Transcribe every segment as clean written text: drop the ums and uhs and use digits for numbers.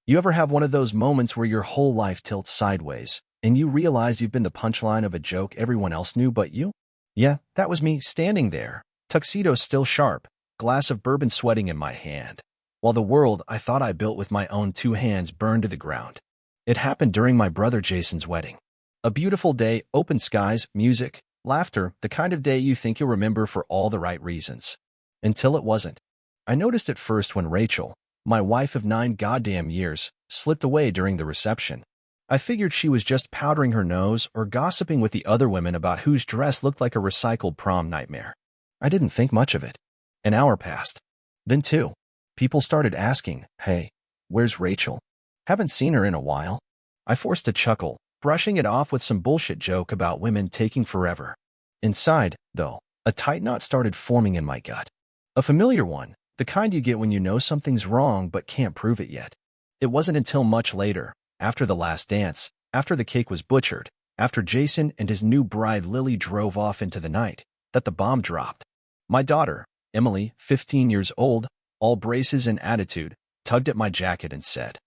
You ever have one of those moments where your whole life tilts sideways, and you realize you've been the punchline of a joke everyone else knew but you? Yeah, that was me standing there, tuxedo still sharp, glass of bourbon sweating in my hand, while the world I thought I built with my own two hands burned to the ground. It happened during my brother Jason's wedding. A beautiful day, open skies, music, laughter, the kind of day you think you'll remember for all the right reasons. Until it wasn't. I noticed it first when Rachel, my wife of 9 goddamn years, slipped away during the reception. I figured she was just powdering her nose or gossiping with the other women about whose dress looked like a recycled prom nightmare. I didn't think much of it. An hour passed. Then 2. People started asking, "Hey, where's Rachel? Haven't seen her in a while." I forced a chuckle, brushing it off with some bullshit joke about women taking forever. Inside, though, a tight knot started forming in my gut. A familiar one, the kind you get when you know something's wrong but can't prove it yet. It wasn't until much later, after the last dance, after the cake was butchered, after Jason and his new bride Lily drove off into the night, that the bomb dropped. My daughter, Emily, 15 years old, all braces and attitude, tugged at my jacket and said,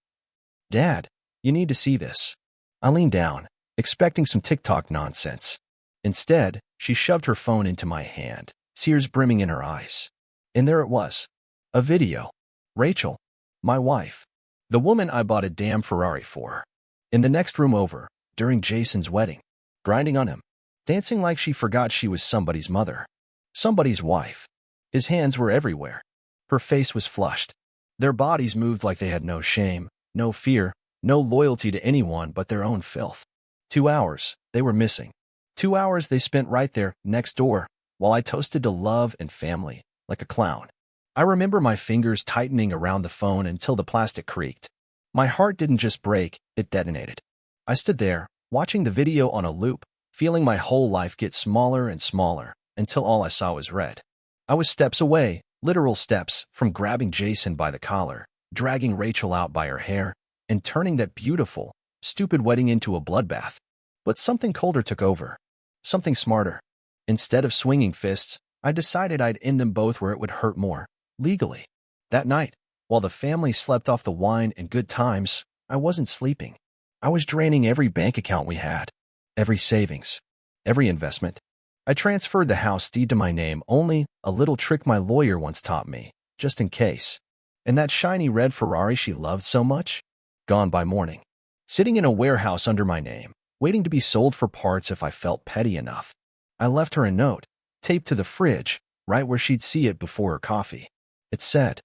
"Dad, you need to see this." I leaned down, expecting some TikTok nonsense. Instead, she shoved her phone into my hand, tears brimming in her eyes. And there it was. A video. Rachel. My wife. The woman I bought a damn Ferrari for. In the next room over, during Jason's wedding. Grinding on him. Dancing like she forgot she was somebody's mother. Somebody's wife. His hands were everywhere. Her face was flushed. Their bodies moved like they had no shame, no fear, no loyalty to anyone but their own filth. 2 hours, they were missing. 2 hours they spent right there, next door, while I toasted to love and family, like a clown. I remember my fingers tightening around the phone until the plastic creaked. My heart didn't just break, it detonated. I stood there, watching the video on a loop, feeling my whole life get smaller and smaller, until all I saw was red. I was steps away, literal steps, from grabbing Jason by the collar, dragging Rachel out by her hair, and turning that beautiful, stupid wedding into a bloodbath. But something colder took over. Something smarter. Instead of swinging fists, I decided I'd end them both where it would hurt more, legally. That night, while the family slept off the wine and good times, I wasn't sleeping. I was draining every bank account we had, every savings, every investment. I transferred the house deed to my name, only a little trick my lawyer once taught me, just in case. And that shiny red Ferrari she loved so much? Gone by morning. Sitting in a warehouse under my name, waiting to be sold for parts if I felt petty enough. I left her a note, taped to the fridge, right where she'd see it before her coffee. It said,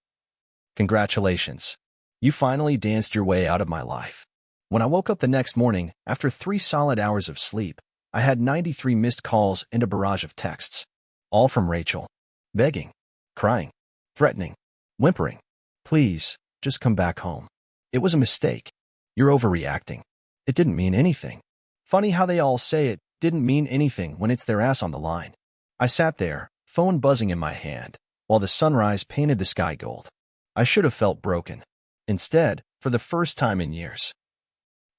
"Congratulations. You finally danced your way out of my life." When I woke up the next morning, after 3 solid hours of sleep, I had 93 missed calls and a barrage of texts. All from Rachel. Begging, crying, threatening, whimpering. "Please, just come back home. It was a mistake. You're overreacting. It didn't mean anything." Funny how they all say it didn't mean anything when it's their ass on the line. I sat there, phone buzzing in my hand, while the sunrise painted the sky gold. I should have felt broken. Instead, for the first time in years,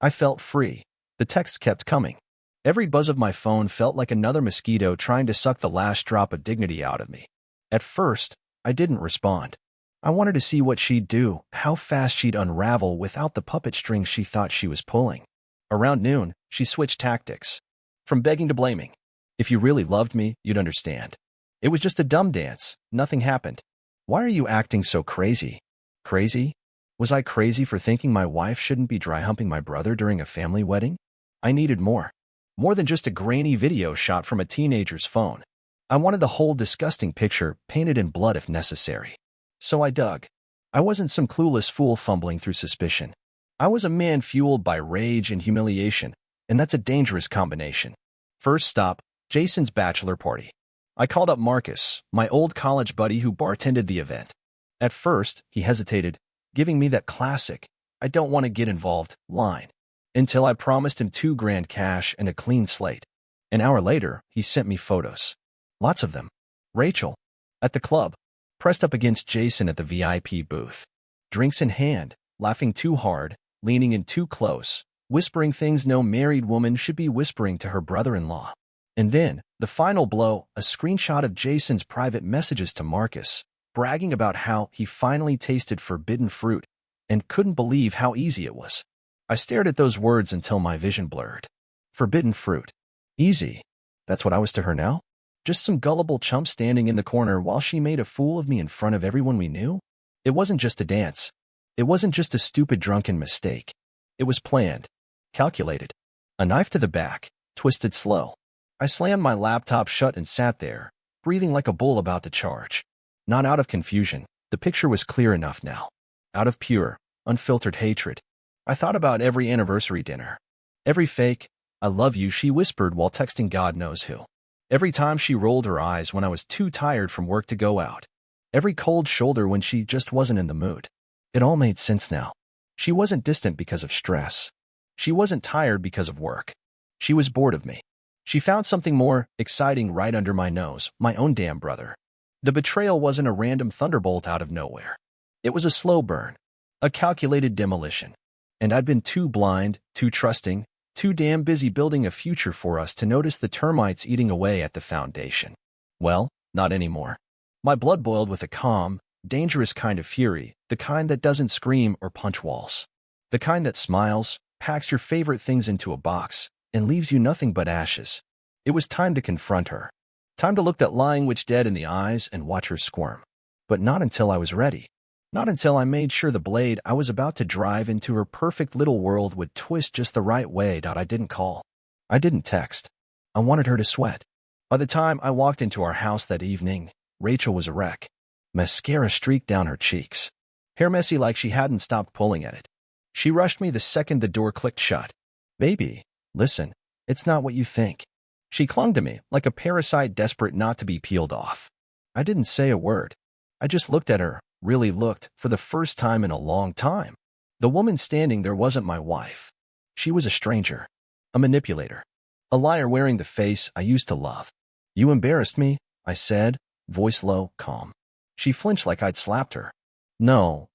I felt free. The texts kept coming. Every buzz of my phone felt like another mosquito trying to suck the last drop of dignity out of me. At first, I didn't respond. I wanted to see what she'd do, how fast she'd unravel without the puppet strings she thought she was pulling. Around noon, she switched tactics. From begging to blaming. "If you really loved me, you'd understand. It was just a dumb dance. Nothing happened. Why are you acting so crazy?" Crazy? Was I crazy for thinking my wife shouldn't be dry humping my brother during a family wedding? I needed more. More than just a grainy video shot from a teenager's phone. I wanted the whole disgusting picture painted in blood if necessary. So I dug. I wasn't some clueless fool fumbling through suspicion. I was a man fueled by rage and humiliation, and that's a dangerous combination. First stop, Jason's bachelor party. I called up Marcus, my old college buddy who bartended the event. At first, he hesitated, giving me that classic, "I don't want to get involved" line, until I promised him $2,000 cash and a clean slate. An hour later, he sent me photos. Lots of them. Rachel. At the club. Pressed up against Jason at the VIP booth. Drinks in hand, laughing too hard, leaning in too close, whispering things no married woman should be whispering to her brother-in-law. And then, the final blow, a screenshot of Jason's private messages to Marcus, bragging about how he finally tasted forbidden fruit, and couldn't believe how easy it was. I stared at those words until my vision blurred. Forbidden fruit. Easy. That's what I was to her now? Just some gullible chump standing in the corner while she made a fool of me in front of everyone we knew? It wasn't just a dance. It wasn't just a stupid drunken mistake. It was planned. Calculated. A knife to the back, twisted slow. I slammed my laptop shut and sat there, breathing like a bull about to charge. Not out of confusion. The picture was clear enough now. Out of pure, unfiltered hatred. I thought about every anniversary dinner. Every fake, "I love you," she whispered while texting God knows who. Every time she rolled her eyes when I was too tired from work to go out. Every cold shoulder when she just wasn't in the mood. It all made sense now. She wasn't distant because of stress. She wasn't tired because of work. She was bored of me. She found something more exciting right under my nose, my own damn brother. The betrayal wasn't a random thunderbolt out of nowhere. It was a slow burn, a calculated demolition. And I'd been too blind, too trusting, too damn busy building a future for us to notice the termites eating away at the foundation. Well, not anymore. My blood boiled with a calm, dangerous kind of fury, the kind that doesn't scream or punch walls. The kind that smiles, packs your favorite things into a box, and leaves you nothing but ashes. It was time to confront her. Time to look that lying witch dead in the eyes and watch her squirm. But not until I was ready. Not until I made sure the blade I was about to drive into her perfect little world would twist just the right way. I didn't call. I didn't text. I wanted her to sweat. By the time I walked into our house that evening, Rachel was a wreck. Mascara streaked down her cheeks. Hair messy like she hadn't stopped pulling at it. She rushed me the second the door clicked shut. "Baby, listen, it's not what you think." She clung to me like a parasite desperate not to be peeled off. I didn't say a word. I just looked at her, really looked, for the first time in a long time. The woman standing there wasn't my wife. She was a stranger, a manipulator, a liar wearing the face I used to love. "You embarrassed me," I said, voice low, calm. She flinched like I'd slapped her. No,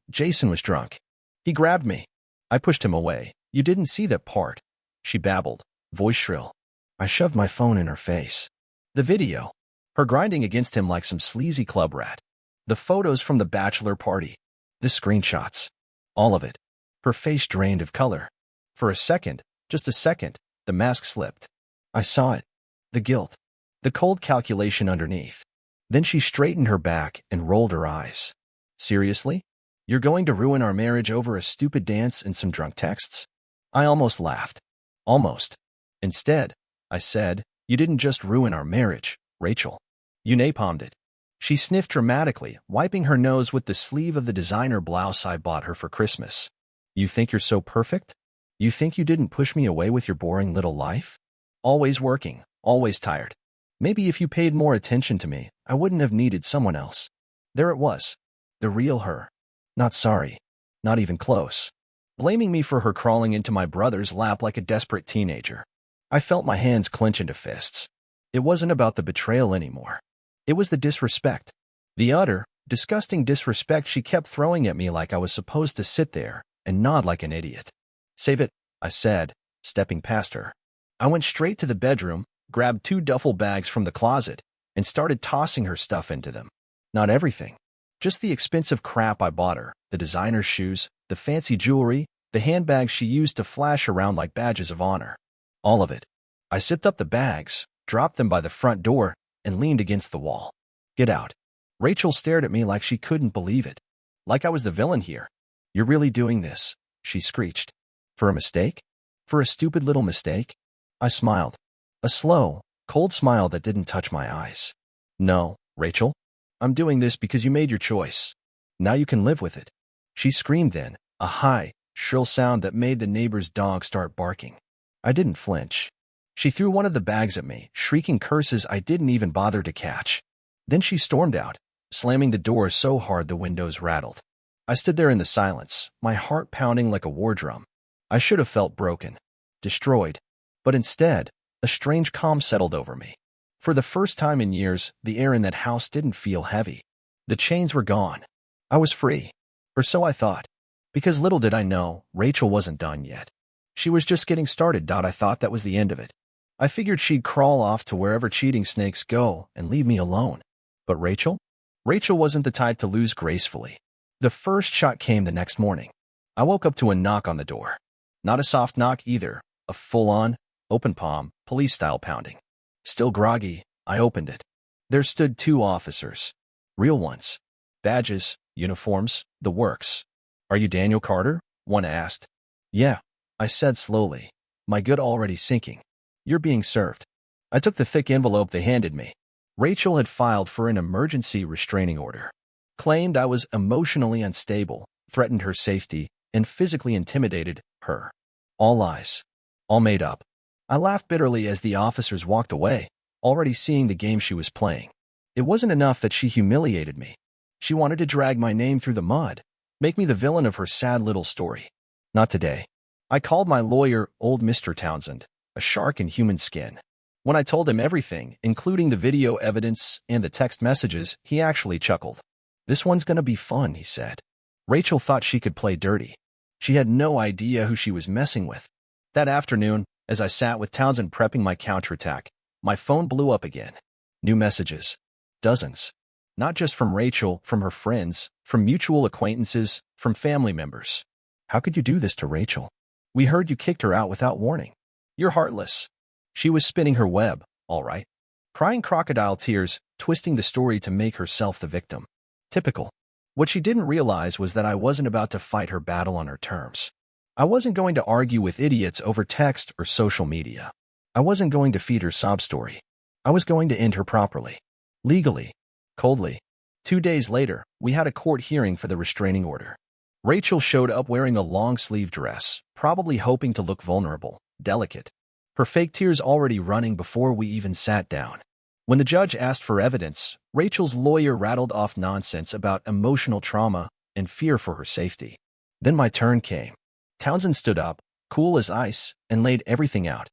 Jason was drunk. He grabbed me. I pushed him away. "You didn't see that part," she babbled, voice shrill. I shoved my phone in her face. The video. Her grinding against him like some sleazy club rat. The photos from the bachelor party. The screenshots. All of it. Her face drained of color. For a second, just a second, the mask slipped. I saw it. The guilt. The cold calculation underneath. Then she straightened her back and rolled her eyes. "Seriously? You're going to ruin our marriage over a stupid dance and some drunk texts?" I almost laughed. Almost. "Instead," I said, "you didn't just ruin our marriage, Rachel. You napalmed it." She sniffed dramatically, wiping her nose with the sleeve of the designer blouse I bought her for Christmas. "You think you're so perfect? You think you didn't push me away with your boring little life? Always working, always tired. Maybe if you paid more attention to me, I wouldn't have needed someone else." There it was. The real her. Not sorry. Not even close. Blaming me for her crawling into my brother's lap like a desperate teenager. I felt my hands clench into fists. It wasn't about the betrayal anymore. It was the disrespect. The utter, disgusting disrespect she kept throwing at me like I was supposed to sit there and nod like an idiot. "Save it," I said, stepping past her. I went straight to the bedroom, grabbed 2 duffel bags from the closet, and started tossing her stuff into them. Not everything. Just the expensive crap I bought her, the designer shoes, the fancy jewelry, the handbags she used to flash around like badges of honor. All of it. I zipped up the bags, dropped them by the front door, and leaned against the wall. "Get out." Rachel stared at me like she couldn't believe it. Like I was the villain here. "You're really doing this," she screeched. "For a mistake? For a stupid little mistake?" I smiled. A slow, cold smile that didn't touch my eyes. "No, Rachel. I'm doing this because you made your choice. Now you can live with it." She screamed then, a high, shrill sound that made the neighbor's dog start barking. I didn't flinch. She threw one of the bags at me, shrieking curses I didn't even bother to catch. Then she stormed out, slamming the door so hard the windows rattled. I stood there in the silence, my heart pounding like a war drum. I should have felt broken, destroyed. But instead, a strange calm settled over me. For the first time in years, the air in that house didn't feel heavy. The chains were gone. I was free. Or so I thought. Because little did I know, Rachel wasn't done yet. She was just getting started. I thought that was the end of it. I figured she'd crawl off to wherever cheating snakes go and leave me alone. But Rachel? Rachel wasn't the type to lose gracefully. The first shot came the next morning. I woke up to a knock on the door. Not a soft knock either, a full-on, open palm, police-style pounding. Still groggy, I opened it. There stood 2 officers. Real ones. Badges, uniforms, the works. "Are you Daniel Carter?" one asked. "Yeah," I said slowly, my gut already sinking. "You're being served." I took the thick envelope they handed me. Rachel had filed for an emergency restraining order. Claimed I was emotionally unstable, threatened her safety, and physically intimidated her. All lies. All made up. I laughed bitterly as the officers walked away, already seeing the game she was playing. It wasn't enough that she humiliated me. She wanted to drag my name through the mud, make me the villain of her sad little story. Not today. I called my lawyer old Mr. Townsend, a shark in human skin. When I told him everything, including the video evidence and the text messages, he actually chuckled. "This one's gonna be fun," he said. Rachel thought she could play dirty. She had no idea who she was messing with. That afternoon, as I sat with Townsend prepping my counterattack, my phone blew up again. New messages. Dozens. Not just from Rachel, from her friends, from mutual acquaintances, from family members. "How could you do this to Rachel? We heard you kicked her out without warning. You're heartless." She was spinning her web, all right. Crying crocodile tears, twisting the story to make herself the victim. Typical. What she didn't realize was that I wasn't about to fight her battle on her terms. I wasn't going to argue with idiots over text or social media. I wasn't going to feed her sob story. I was going to end her properly. Legally. Coldly. 2 days later, we had a court hearing for the restraining order. Rachel showed up wearing a long-sleeve dress, probably hoping to look vulnerable, delicate. Her fake tears already running before we even sat down. When the judge asked for evidence, Rachel's lawyer rattled off nonsense about emotional trauma and fear for her safety. Then my turn came. Townsend stood up, cool as ice, and laid everything out.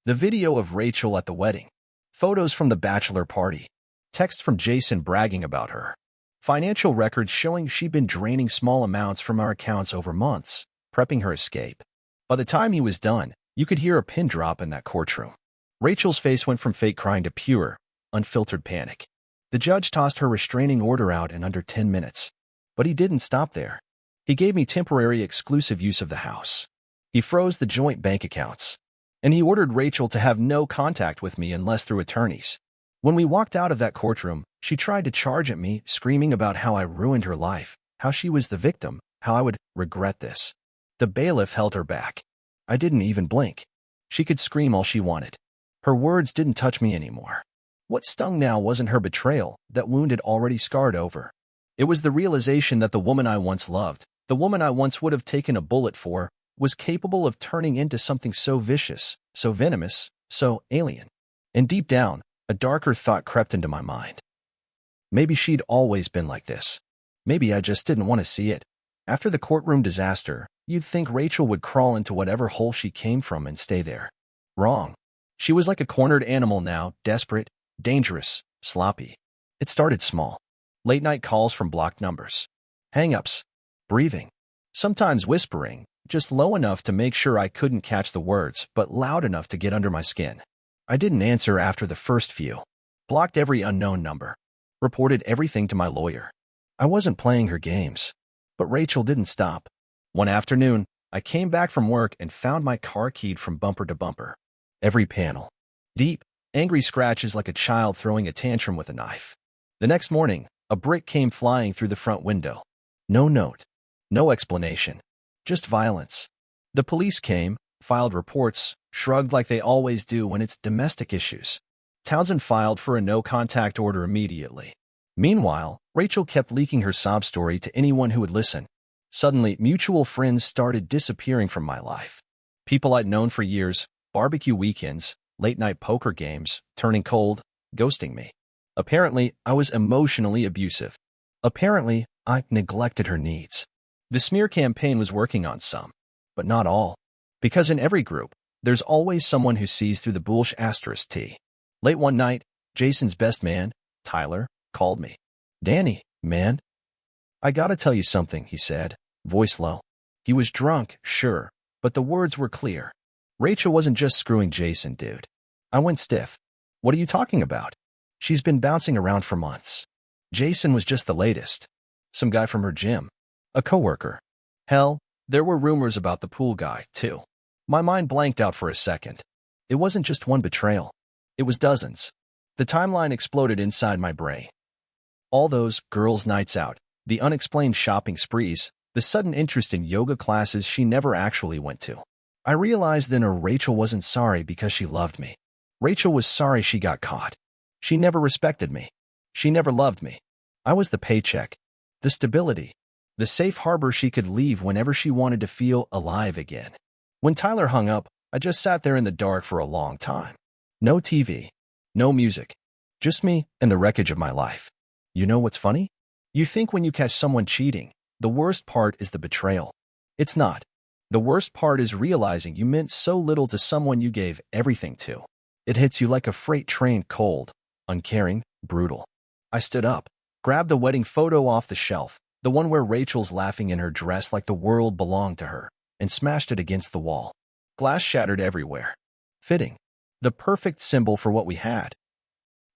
The video of Rachel at the wedding. Photos from the bachelor party. Text from Jason bragging about her. Financial records showing she'd been draining small amounts from our accounts over months, prepping her escape. By the time he was done, you could hear a pin drop in that courtroom. Rachel's face went from fake crying to pure, unfiltered panic. The judge tossed her restraining order out in under 10 minutes. But he didn't stop there. He gave me temporary exclusive use of the house. He froze the joint bank accounts. And he ordered Rachel to have no contact with me unless through attorneys. When we walked out of that courtroom, she tried to charge at me, screaming about how I ruined her life, how she was the victim, how I would regret this. The bailiff held her back. I didn't even blink. She could scream all she wanted. Her words didn't touch me anymore. What stung now wasn't her betrayal, that wound had already scarred over. It was the realization that the woman I once loved, the woman I once would have taken a bullet for, was capable of turning into something so vicious, so venomous, so alien. And deep down, a darker thought crept into my mind. Maybe she'd always been like this. Maybe I just didn't want to see it. After the courtroom disaster, you'd think Rachel would crawl into whatever hole she came from and stay there. Wrong. She was like a cornered animal now, desperate, dangerous, sloppy. It started small. Late-night calls from blocked numbers. Hang-ups. Breathing. Sometimes whispering, just low enough to make sure I couldn't catch the words, but loud enough to get under my skin. I didn't answer after the first few. Blocked every unknown number. Reported everything to my lawyer. I wasn't playing her games. But Rachel didn't stop. One afternoon, I came back from work and found my car keyed from bumper to bumper. Every panel. Deep, angry scratches like a child throwing a tantrum with a knife. The next morning, a brick came flying through the front window. No note. No explanation. Just violence. The police came, filed reports, shrugged like they always do when it's domestic issues. Townsend filed for a no-contact order immediately. Meanwhile, Rachel kept leaking her sob story to anyone who would listen. Suddenly, mutual friends started disappearing from my life. People I'd known for years, barbecue weekends, late-night poker games, turning cold, ghosting me. Apparently, I was emotionally abusive. Apparently, I neglected her needs. The smear campaign was working on some, but not all. Because in every group, there's always someone who sees through the bullshit *T. Late one night, Jason's best man, Tyler, called me. "Danny, man." "I gotta tell you something," he said, voice low. He was drunk, sure, but the words were clear. Rachel wasn't just screwing Jason, dude. I went stiff. "What are you talking about?" "She's been bouncing around for months. Jason was just the latest." Some guy from her gym. A coworker. Hell, there were rumors about the pool guy, too. My mind blanked out for a second. It wasn't just one betrayal. It was dozens. The timeline exploded inside my brain. All those girls' nights out, the unexplained shopping sprees, the sudden interest in yoga classes she never actually went to. I realized then Rachel wasn't sorry because she loved me. Rachel was sorry she got caught. She never respected me. She never loved me. I was the paycheck, the stability, the safe harbor she could leave whenever she wanted to feel alive again. When Tyler hung up, I just sat there in the dark for a long time. No TV, no music, just me and the wreckage of my life. You know what's funny? You think when you catch someone cheating, the worst part is the betrayal. It's not. The worst part is realizing you meant so little to someone you gave everything to. It hits you like a freight train, cold, uncaring, brutal. I stood up, grabbed the wedding photo off the shelf, the one where Rachel's laughing in her dress like the world belonged to her, and smashed it against the wall. Glass shattered everywhere. Fitting. The perfect symbol for what we had.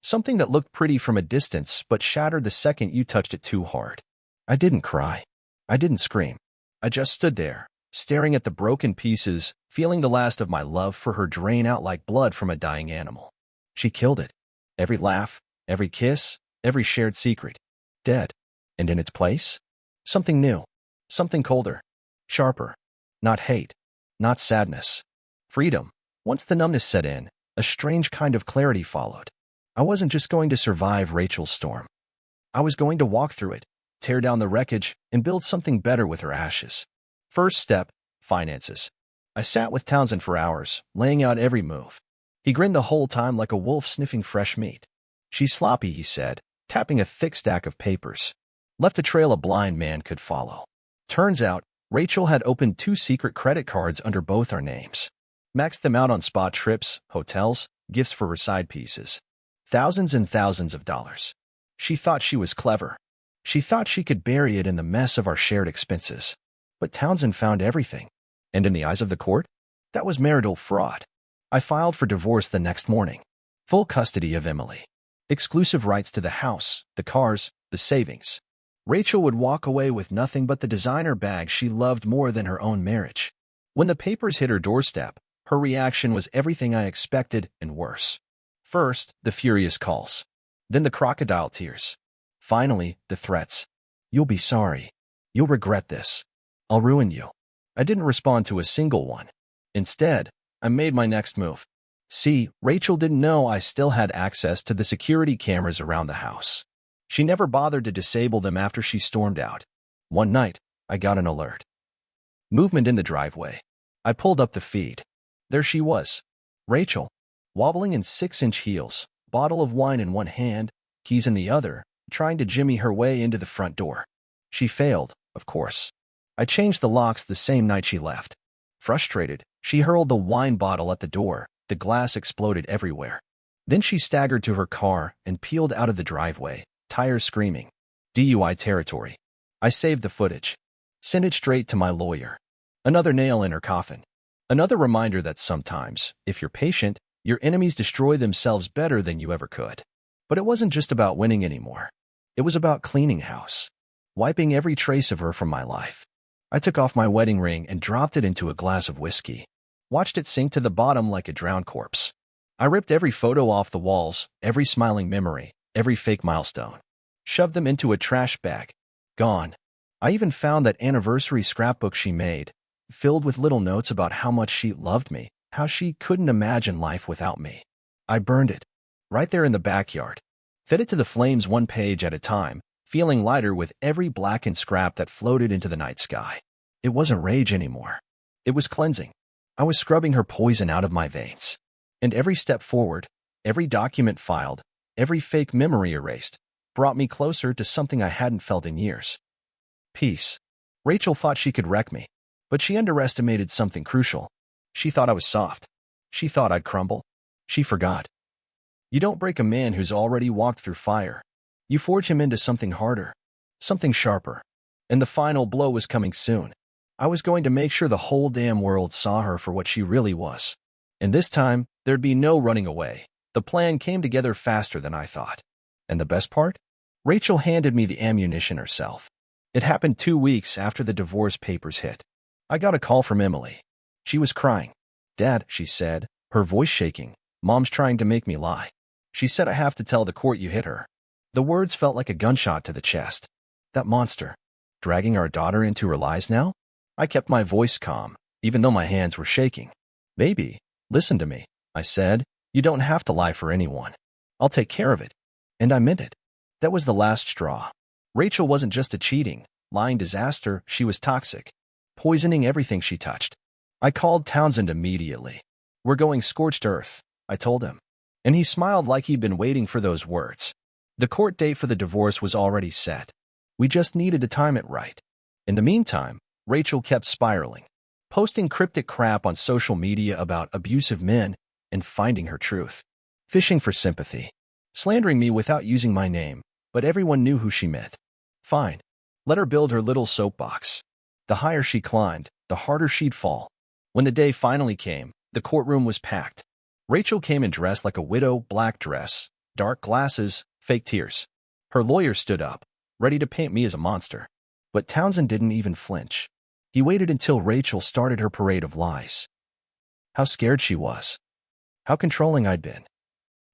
Something that looked pretty from a distance but shattered the second you touched it too hard. I didn't cry. I didn't scream. I just stood there, staring at the broken pieces, feeling the last of my love for her drain out like blood from a dying animal. She killed it. Every laugh, every kiss, every shared secret. Dead. And in its place? Something new. Something colder. Sharper. Not hate. Not sadness. Freedom. Once the numbness set in, a strange kind of clarity followed. I wasn't just going to survive Rachel's storm. I was going to walk through it, tear down the wreckage, and build something better with her ashes. First step, finances. I sat with Townsend for hours, laying out every move. He grinned the whole time like a wolf sniffing fresh meat. She's sloppy, he said, tapping a thick stack of papers. Left a trail a blind man could follow. Turns out, Rachel had opened 2 secret credit cards under both our names. Maxed them out on spot trips, hotels, gifts for her side pieces. Thousands and thousands of dollars. She thought she was clever. She thought she could bury it in the mess of our shared expenses. But Townsend found everything. And in the eyes of the court, that was marital fraud. I filed for divorce the next morning. Full custody of Emily. Exclusive rights to the house, the cars, the savings. Rachel would walk away with nothing but the designer bag she loved more than her own marriage. When the papers hit her doorstep, her reaction was everything I expected and worse. First, the furious calls. Then the crocodile tears. Finally, the threats. You'll be sorry. You'll regret this. I'll ruin you. I didn't respond to a single one. Instead, I made my next move. See, Rachel didn't know I still had access to the security cameras around the house. She never bothered to disable them after she stormed out. One night, I got an alert. Movement in the driveway. I pulled up the feed. There she was. Rachel, wobbling in 6-inch heels, bottle of wine in one hand, keys in the other, trying to jimmy her way into the front door. She failed, of course. I changed the locks the same night she left. Frustrated, she hurled the wine bottle at the door. The glass exploded everywhere. Then she staggered to her car and peeled out of the driveway, tires screaming. DUI territory. I saved the footage. Sent it straight to my lawyer. Another nail in her coffin. Another reminder that sometimes, if you're patient, your enemies destroy themselves better than you ever could. But it wasn't just about winning anymore. It was about cleaning house. Wiping every trace of her from my life. I took off my wedding ring and dropped it into a glass of whiskey. Watched it sink to the bottom like a drowned corpse. I ripped every photo off the walls, every smiling memory, every fake milestone. Shoved them into a trash bag. Gone. I even found that anniversary scrapbook she made, filled with little notes about how much she loved me, how she couldn't imagine life without me. I burned it. Right there in the backyard. Fed it to the flames one page at a time, feeling lighter with every blackened scrap that floated into the night sky. It wasn't rage anymore. It was cleansing. I was scrubbing her poison out of my veins. And every step forward, every document filed, every fake memory erased, brought me closer to something I hadn't felt in years. Peace. Rachel thought she could wreck me, but she underestimated something crucial. She thought I was soft. She thought I'd crumble. She forgot. You don't break a man who's already walked through fire. You forge him into something harder, something sharper. And the final blow was coming soon. I was going to make sure the whole damn world saw her for what she really was. And this time, there'd be no running away. The plan came together faster than I thought. And the best part? Rachel handed me the ammunition herself. It happened 2 weeks after the divorce papers hit. I got a call from Emily. She was crying. "Dad," she said, her voice shaking, "Mom's trying to make me lie. She said I have to tell the court you hit her." The words felt like a gunshot to the chest. That monster. Dragging our daughter into her lies now? I kept my voice calm, even though my hands were shaking. "Baby, listen to me," I said. "You don't have to lie for anyone. I'll take care of it." And I meant it. That was the last straw. Rachel wasn't just a cheating, lying disaster, she was toxic, poisoning everything she touched. I called Townsend immediately. "We're going scorched earth," I told him. And he smiled like he'd been waiting for those words. The court date for the divorce was already set. We just needed to time it right. In the meantime, Rachel kept spiraling, posting cryptic crap on social media about abusive men and finding her truth, fishing for sympathy, slandering me without using my name, but everyone knew who she meant. Fine. Let her build her little soapbox. The higher she climbed, the harder she'd fall. When the day finally came, the courtroom was packed. Rachel came in dressed like a widow, black dress, dark glasses, fake tears. Her lawyer stood up, ready to paint me as a monster. But Townsend didn't even flinch. He waited until Rachel started her parade of lies. How scared she was. How controlling I'd been.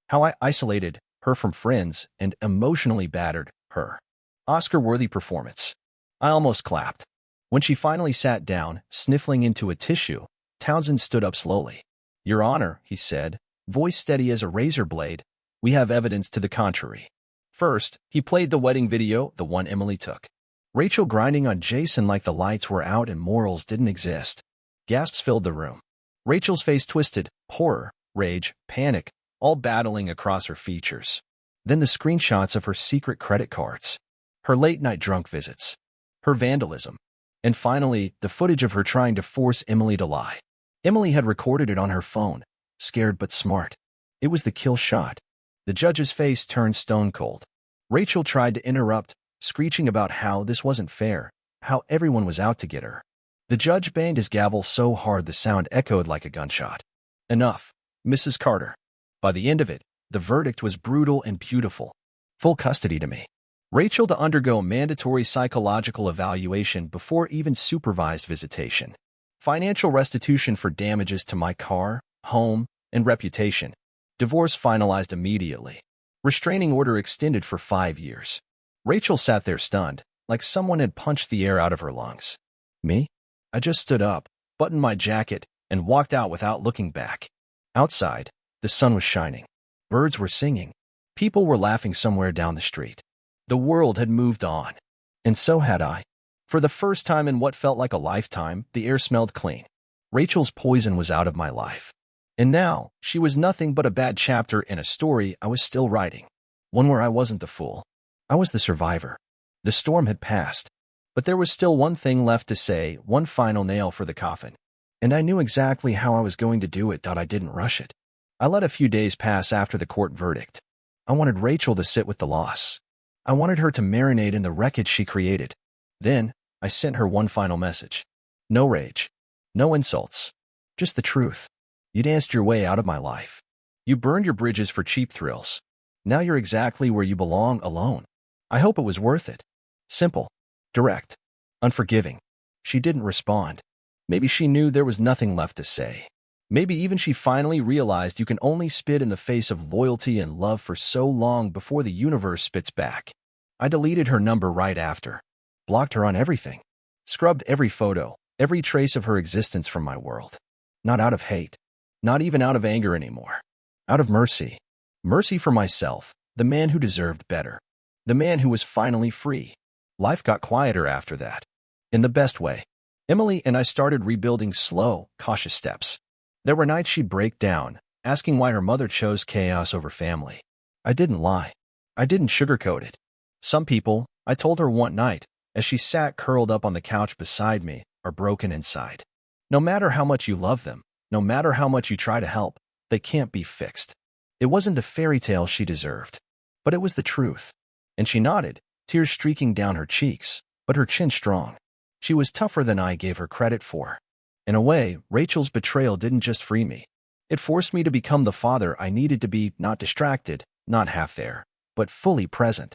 How I isolated her from friends and emotionally battered her. Oscar-worthy performance. I almost clapped. When she finally sat down, sniffling into a tissue, Townsend stood up slowly. "Your Honor," he said, voice steady as a razor blade, "we have evidence to the contrary." First, he played the wedding video, the one Emily took. Rachel grinding on Jason like the lights were out and morals didn't exist. Gasps filled the room. Rachel's face twisted, horror, rage, panic, all battling across her features. Then the screenshots of her secret credit cards, her late-night drunk visits, her vandalism, and finally, the footage of her trying to force Emily to lie. Emily had recorded it on her phone, scared but smart. It was the kill shot. The judge's face turned stone cold. Rachel tried to interrupt, screeching about how this wasn't fair, how everyone was out to get her. The judge banged his gavel so hard the sound echoed like a gunshot. "Enough, Mrs. Carter." By the end of it, the verdict was brutal and beautiful. Full custody to me. Rachel to undergo mandatory psychological evaluation before even supervised visitation. Financial restitution for damages to my car, home, and reputation. Divorce finalized immediately. Restraining order extended for 5 years. Rachel sat there stunned, like someone had punched the air out of her lungs. Me? I just stood up, buttoned my jacket, and walked out without looking back. Outside, the sun was shining. Birds were singing. People were laughing somewhere down the street. The world had moved on. And so had I. For the first time in what felt like a lifetime, the air smelled clean. Rachel's poison was out of my life. And now, she was nothing but a bad chapter in a story I was still writing. One where I wasn't the fool. I was the survivor. The storm had passed. But there was still one thing left to say, one final nail for the coffin. And I knew exactly how I was going to do it. I didn't rush it. I let a few days pass after the court verdict. I wanted Rachel to sit with the loss. I wanted her to marinate in the wreckage she created. Then, I sent her one final message. No rage. No insults. Just the truth. You danced your way out of my life. You burned your bridges for cheap thrills. Now you're exactly where you belong, alone. I hope it was worth it. Simple. Direct. Unforgiving. She didn't respond. Maybe she knew there was nothing left to say. Maybe even she finally realized you can only spit in the face of loyalty and love for so long before the universe spits back. I deleted her number right after. Blocked her on everything. Scrubbed every photo, every trace of her existence from my world. Not out of hate. Not even out of anger anymore. Out of mercy. Mercy for myself, the man who deserved better. The man who was finally free. Life got quieter after that. In the best way. Emily and I started rebuilding slow, cautious steps. There were nights she'd break down, asking why her mother chose chaos over family. I didn't lie. I didn't sugarcoat it. Some people, I told her one night, as she sat curled up on the couch beside me, are broken inside. No matter how much you love them, no matter how much you try to help, they can't be fixed. It wasn't the fairy tale she deserved, but it was the truth. And she nodded, tears streaking down her cheeks, but her chin strong. She was tougher than I gave her credit for. In a way, Rachel's betrayal didn't just free me. It forced me to become the father I needed to be, not distracted, not half there, but fully present.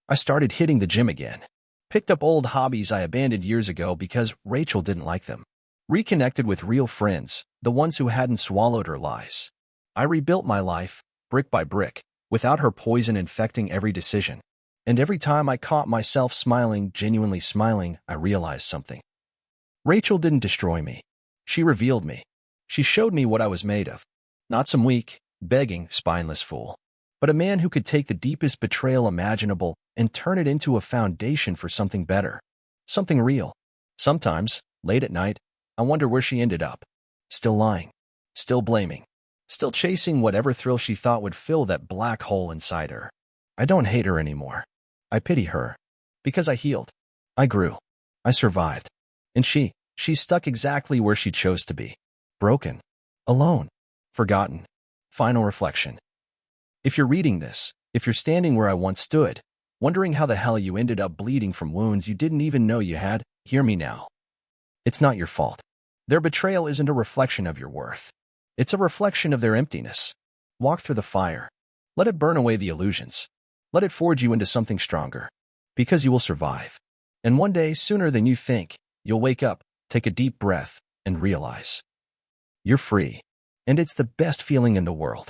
I started hitting the gym again. Picked up old hobbies I abandoned years ago because Rachel didn't like them. Reconnected with real friends, the ones who hadn't swallowed her lies. I rebuilt my life, brick by brick, without her poison infecting every decision. And every time I caught myself smiling, genuinely smiling, I realized something. Rachel didn't destroy me. She revealed me. She showed me what I was made of. Not some weak, begging, spineless fool, but a man who could take the deepest betrayal imaginable and turn it into a foundation for something better. Something real. Sometimes, late at night, I wonder where she ended up. Still lying. Still blaming. Still chasing whatever thrill she thought would fill that black hole inside her. I don't hate her anymore. I pity her. Because I healed. I grew. I survived. And she's stuck exactly where she chose to be. Broken. Alone. Forgotten. Final reflection. If you're reading this, if you're standing where I once stood, wondering how the hell you ended up bleeding from wounds you didn't even know you had, hear me now. It's not your fault. Their betrayal isn't a reflection of your worth. It's a reflection of their emptiness. Walk through the fire. Let it burn away the illusions. Let it forge you into something stronger. Because you will survive. And one day, sooner than you think, you'll wake up, take a deep breath, and realize you're free. And it's the best feeling in the world.